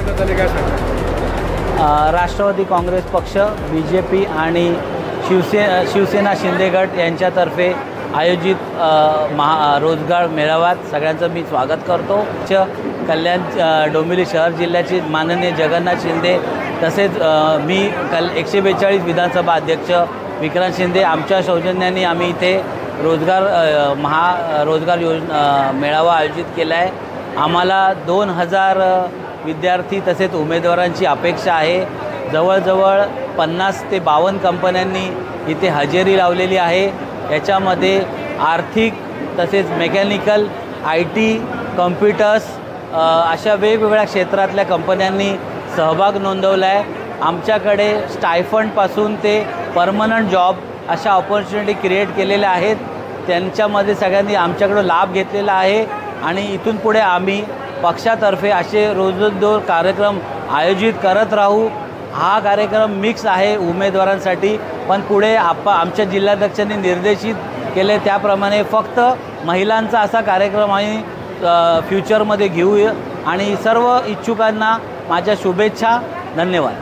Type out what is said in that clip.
करण्यात आले, काय सांगता? राष्ट्रवादी काँग्रेस पक्ष, BJP आणि शिवसेना शिंदे गट यांच्यातर्फे आयोजित रोजगार मेळाव्यात सगळ्यांचं मी स्वागत करतो। कल्याण डोंबिवली शहर जिल्ह्याचे माननीय जगन्नाथ शिंदे तसेच मी 142 विधानसभा अध्यक्ष विक्रांत शिंदे आमच्या सौजन्याने आम्ही इथे रोजगार योजना मेळावा आयोजित केला आहे। आम्हाला 2000 विद्यार्थी तसेच उमेदवारांची अपेक्षा आहे। जवळजवळ 50 ते 52 कंपन्यांनी इथे हजेरी लावलेली आहे। याच्यामध्ये आर्थिक तसेच मेकॅनिकल, IT, कम्प्युटर्स अशा वेगवेगळ्या क्षेत्रातल्या कंपन्यांनी सहभाग नोंदवला आहे। आमच्याकडे स्टायफंडपासून ते परमनंट जॉब अशा ऑपॉर्च्युनिटी क्रिएट केलेल्या आहेत। त्यांच्यामध्ये सगळ्यांनी आमच्याकडं लाभ घेतलेला आहे आणि इथून पुढे आम्ही पक्षातर्फे असे रोजंदार कार्यक्रम आयोजित करत राहू। हा कार्यक्रम मिक्स आहे उमेदवारांसाठी, पण पुढे आमच्या जिल्हाध्यक्षांनी निर्देशित केले त्याप्रमाणे फक्त महिलांचा असा कार्यक्रम आम्ही फ्युचरमध्ये घेऊया आणि सर्व इच्छुकांना माझ्या शुभेच्छा। धन्यवाद।